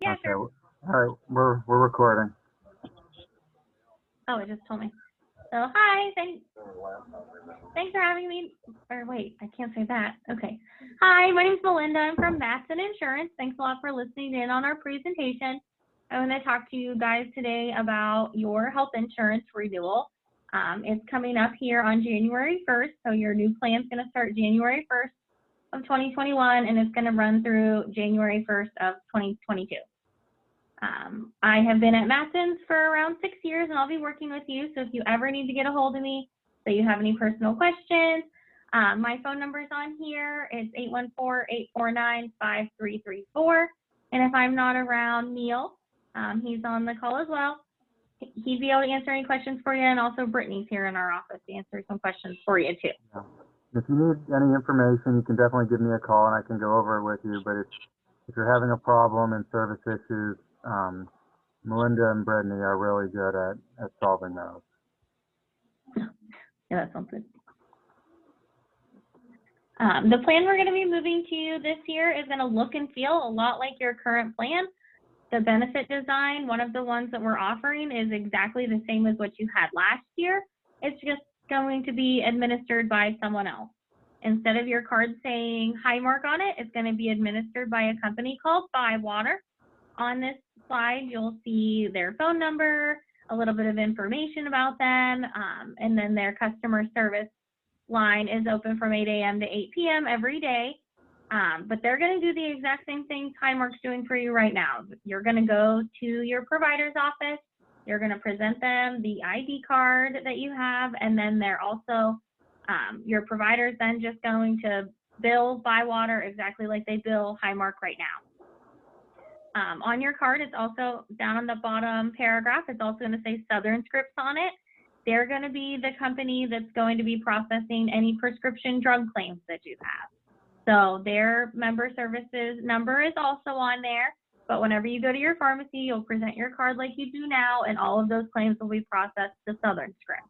Yeah, Okay. sure. All right. We're recording. Oh, it just told me. So, hi. Thanks for having me. Or wait, I can't say that. Okay. Hi, my name's Melinda. I'm from Matson Insurance. Thanks a lot for listening in on our presentation. I want to talk to you guys today about your health insurance renewal. It's coming up here on January 1st. So your new plan is going to start January 1st of 2021, and it's going to run through January 1st of 2022. I have been at Matson's for around 6 years, and I'll be working with you. So if you ever need to get a hold of me, so you have any personal questions, my phone number is on here. It's 814-849-5334. And if I'm not around, Neil, he's on the call as well. He'd be able to answer any questions for you, and also Brittany's here in our office to answer some questions for you too. Yeah. If you need any information, you can definitely give me a call and I can go over it with you. But if you're having a problem and service issues, Melinda and Brittany are really good at solving those. Yeah, that sounds good. The plan we're going to be moving to you this year is going to look and feel a lot like your current plan. The benefit design, one of the ones that we're offering, is exactly the same as what you had last year. It's just going to be administered by someone else. Instead of your card saying Highmark on it, it's going to be administered by a company called Bywater. On this slide, you'll see their phone number, a little bit of information about them, and then their customer service line is open from 8 a.m. to 8 p.m. every day. But they're going to do the exact same thing Highmark's doing for you right now. You're going to go to your provider's office. You're going to present them the ID card that you have, and then they're also, your provider's then just going to bill Bywater exactly like they bill Highmark right now. On your card, it's also down on the bottom paragraph, it's also going to say Southern Scripts on it. They're going to be the company that's going to be processing any prescription drug claims that you have. So their member services number is also on there. But whenever you go to your pharmacy, you'll present your card like you do now, and all of those claims will be processed to Southern Scripts.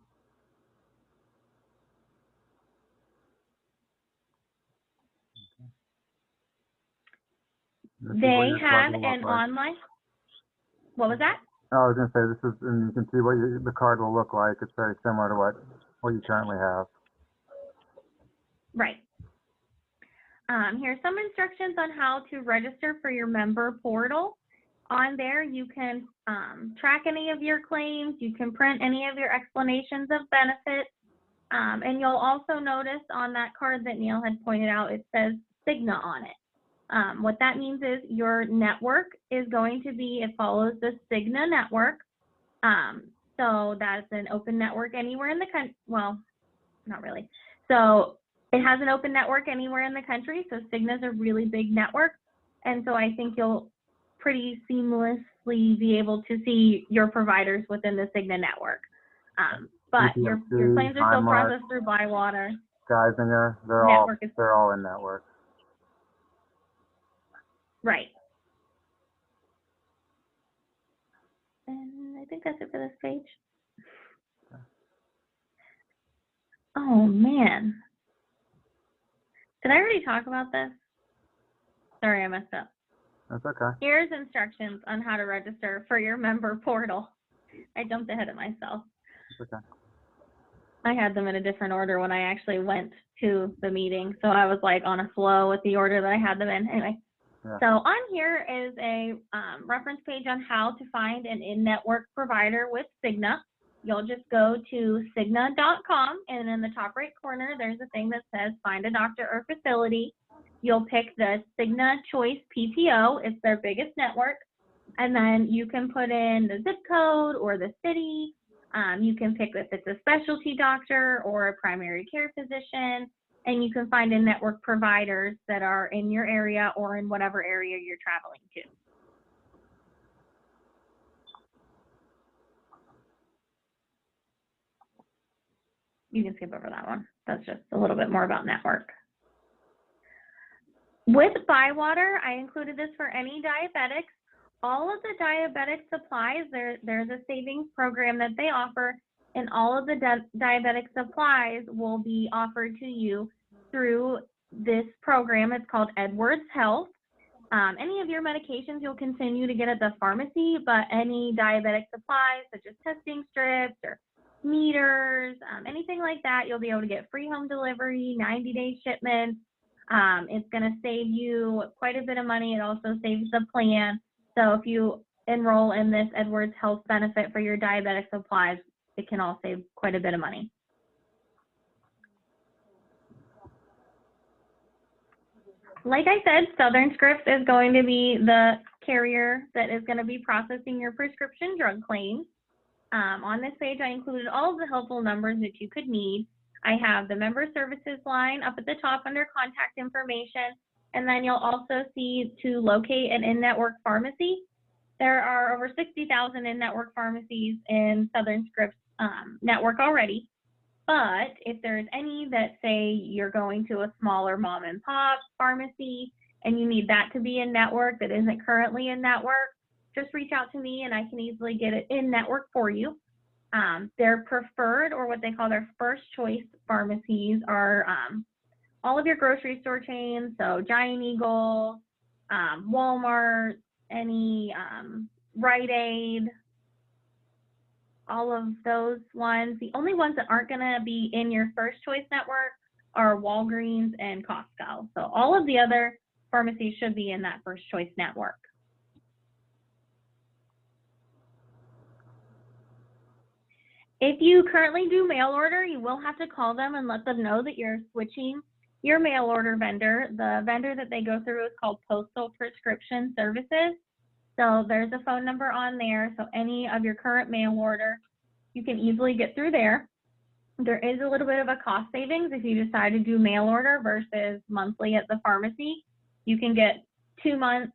They have an online. What was that? I was going to say, this is, and you can see what the card will look like. It's very similar to what you currently have. Right. Here's some instructions on how to register for your member portal. On there, you can track any of your claims. You can print any of your explanations of benefits. And you'll also notice on that card that Neil had pointed out, it says Cigna on it. What that means is your network is going to be, it follows the Cigna network. So that's an open network anywhere in the country. Well, not really. So it has an open network anywhere in the country. So Cigna's a really big network. And so I think you'll pretty seamlessly be able to see your providers within the Cigna network. But your claims are still processed through Bywater. Geisinger, they're all in network. Right. And I think that's it for this page. Oh man. Did I already talk about this? Sorry, I messed up. That's okay. Here's instructions on how to register for your member portal. I jumped ahead of myself. That's okay. I had them in a different order when I actually went to the meeting. So I was like on a flow with the order that I had them in. Anyway, yeah. So on here is a reference page on how to find an in-network provider with Cigna. You'll just go to Cigna.com, and in the top right corner, there's a thing that says find a doctor or facility. You'll pick the Cigna Choice PPO. It's their biggest network. And then you can put in the zip code or the city. You can pick if it's a specialty doctor or a primary care physician, and you can find in-network providers that are in your area or in whatever area you're traveling to. You can skip over that one. That's just a little bit more about network. With Bywater, I included this for any diabetics. All of the diabetic supplies, there's a savings program that they offer, and all of the diabetic supplies will be offered to you through this program. It's called Edwards Health. Any of your medications you'll continue to get at the pharmacy, but any diabetic supplies such as testing strips or meters, anything like that, you'll be able to get free home delivery, 90-day shipments. It's going to save you quite a bit of money. It also saves the plan. So if you enroll in this Edwards Health benefit for your diabetic supplies, it can all save quite a bit of money. Like I said, Southern Scripts is going to be the carrier that is going to be processing your prescription drug claims. On this page, I included all of the helpful numbers that you could need. I have the member services line up at the top under contact information, and then you'll also see to locate an in-network pharmacy. There are over 60,000 in-network pharmacies in Southern Scripts network already. But if there's any that say you're going to a smaller mom and pop pharmacy and you need that to be in network that isn't currently in network, just reach out to me and I can easily get it in network for you. Their preferred, or what they call their first choice pharmacies, are all of your grocery store chains, so Giant Eagle, Walmart, any Rite Aid, all of those ones. The only ones that aren't going to be in your first choice network are Walgreens and Costco. So all of the other pharmacies should be in that first choice network. If you currently do mail order, you will have to call them and let them know that you're switching your mail order vendor. The vendor that they go through is called Postal Prescription Services. So there's a phone number on there. So any of your current mail order, you can easily get through there. There is a little bit of a cost savings if you decide to do mail order versus monthly at the pharmacy. You can get 3 months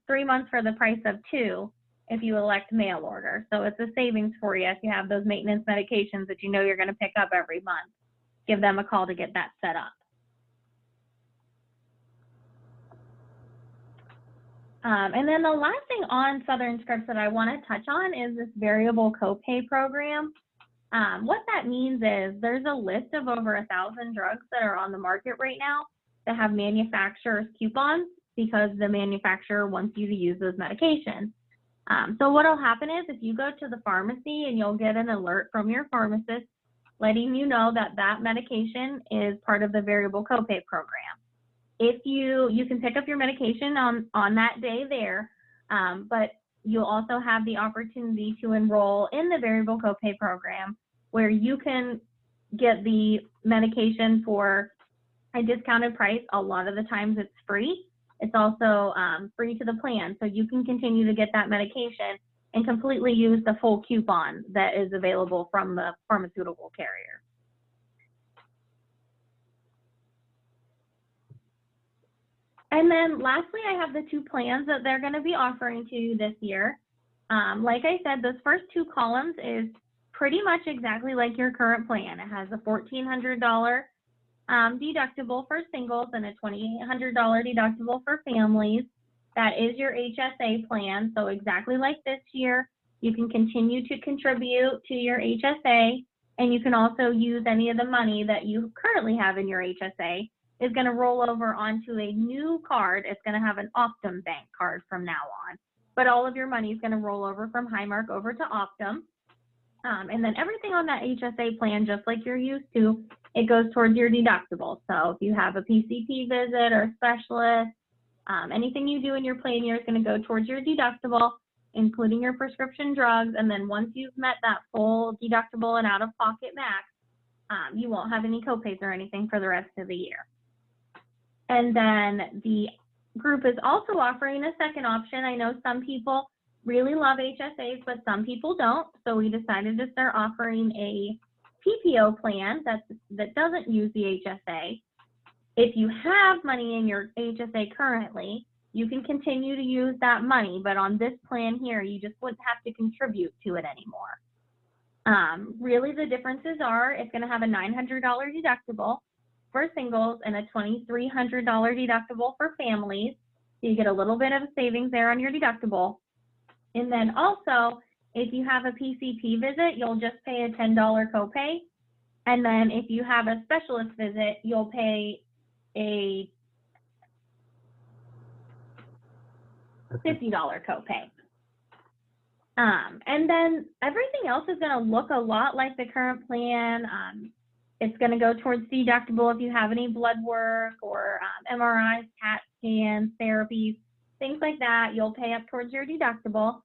for the price of 2 if you elect mail order. So it's a savings for you if you have those maintenance medications that you know you're going to pick up every month. Give them a call to get that set up. And then the last thing on Southern Scripts that I want to touch on is this variable copay program. What that means is there's a list of over 1,000 drugs that are on the market right now that have manufacturer's coupons because the manufacturer wants you to use those medications. So what will happen is if you go to the pharmacy and you'll get an alert from your pharmacist letting you know that that medication is part of the variable copay program. If you can pick up your medication on that day there, but you'll also have the opportunity to enroll in the variable copay program where you can get the medication for a discounted price. A lot of the times it's free. It's also free to the plan, so you can continue to get that medication and completely use the full coupon that is available from the pharmaceutical carrier. And then lastly, I have the 2 plans that they're going to be offering to you this year. Like I said, those first 2 columns is pretty much exactly like your current plan. It has a $1,400 deductible for singles and a $2,800 deductible for families. That is your HSA plan. So exactly like this year, you can continue to contribute to your HSA, and you can also use any of the money that you currently have in your HSA is going to roll over onto a new card. It's going to have an Optum Bank card from now on. But all of your money is going to roll over from Highmark over to Optum. And then everything on that HSA plan, just like you're used to, it goes towards your deductible. So if you have a PCP visit or a specialist, anything you do in your plan year is going to go towards your deductible, including your prescription drugs. And then once you've met that full deductible and out-of-pocket max, you won't have any copays or anything for the rest of the year. And then the group is also offering a second option. I know some people really love HSAs, but some people don't. So we decided to start offering a PPO plan that doesn't use the HSA. If you have money in your HSA currently, you can continue to use that money, but on this plan here, you just wouldn't have to contribute to it anymore. Really the differences are it's going to have a $900 deductible for singles and a $2,300 deductible for families. So you get a little bit of a savings there on your deductible. And then also, if you have a PCP visit, you'll just pay a $10 copay. And then if you have a specialist visit, you'll pay a $50 copay. And then everything else is going to look a lot like the current plan. It's going to go towards deductible if you have any blood work or MRIs, CAT scans, therapies, things like that. You'll pay up towards your deductible.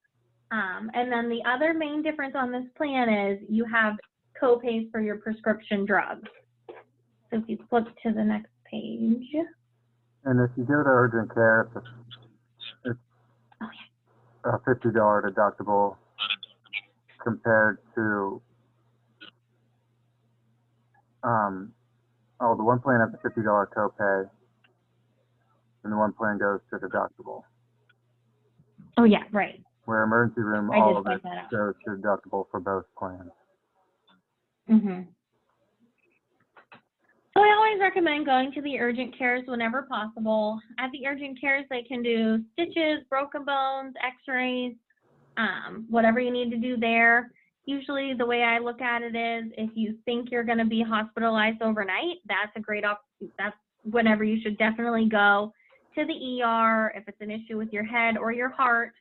And then the other main difference on this plan is you have copays for your prescription drugs. So if you flip to the next page. And if you go to urgent care, it's a $50 deductible compared to, the one plan has a $50 copay, and the one plan goes to deductible. Oh yeah, right. Where emergency room, all of it goes to deductible for both plans. Mm-hmm. So I always recommend going to the urgent cares whenever possible. At the urgent cares, they can do stitches, broken bones, x-rays, whatever you need to do there. Usually the way I look at it is if you think you're going to be hospitalized overnight, that's a great option. That's whenever you should definitely go to the ER. If it's an issue with your head or your heart,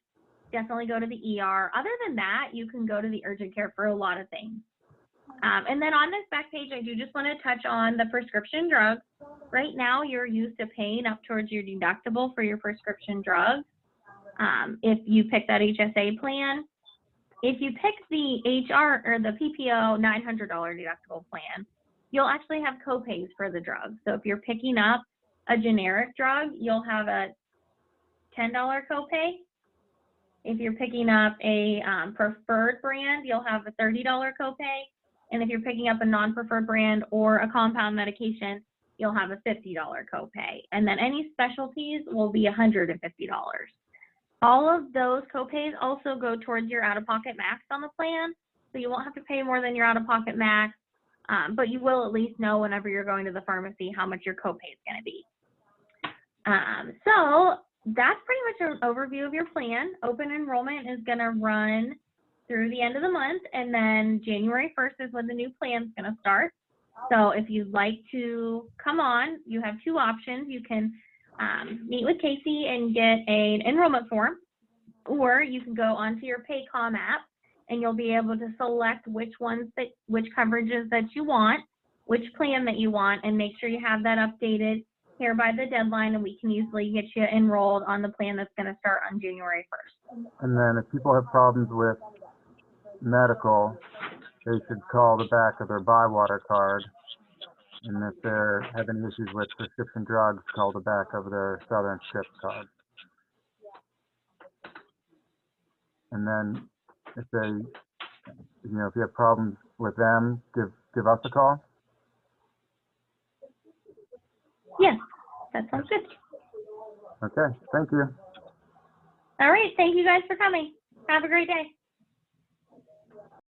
definitely go to the ER. Other than that, you can go to the urgent care for a lot of things. And then on this back page, I do just want to touch on the prescription drugs. Right now, you're used to paying up towards your deductible for your prescription drugs if you pick that HSA plan. If you pick the HR or the PPO $900 deductible plan, you'll actually have copays for the drugs. So if you're picking up a generic drug, you'll have a $10 copay. If you're picking up a preferred brand, you'll have a $30 copay. And if you're picking up a non-preferred brand or a compound medication, you'll have a $50 copay. And then any specialties will be $150. All of those copays also go towards your out-of-pocket max on the plan, so you won't have to pay more than your out-of-pocket max, but you will at least know whenever you're going to the pharmacy how much your copay is going to be. So that's pretty much an overview of your plan. Open enrollment is going to run through the end of the month, and then January 1st is when the new plan is going to start. So if you'd like to come on, you have two options. You can meet with Casey and get an enrollment form, or you can go onto your Paycom app and you'll be able to select which coverages that you want, which plan that you want, and make sure you have that updated here by the deadline, and we can easily get you enrolled on the plan that's going to start on January 1st. And then if people have problems with medical, they should call the back of their Bywater card. And if they're having issues with prescription drugs, call the back of their Southern Script card. And then if if you have problems with them, give us a call. Yes, that sounds good. Okay, thank you. All right, thank you guys for coming. Have a great day.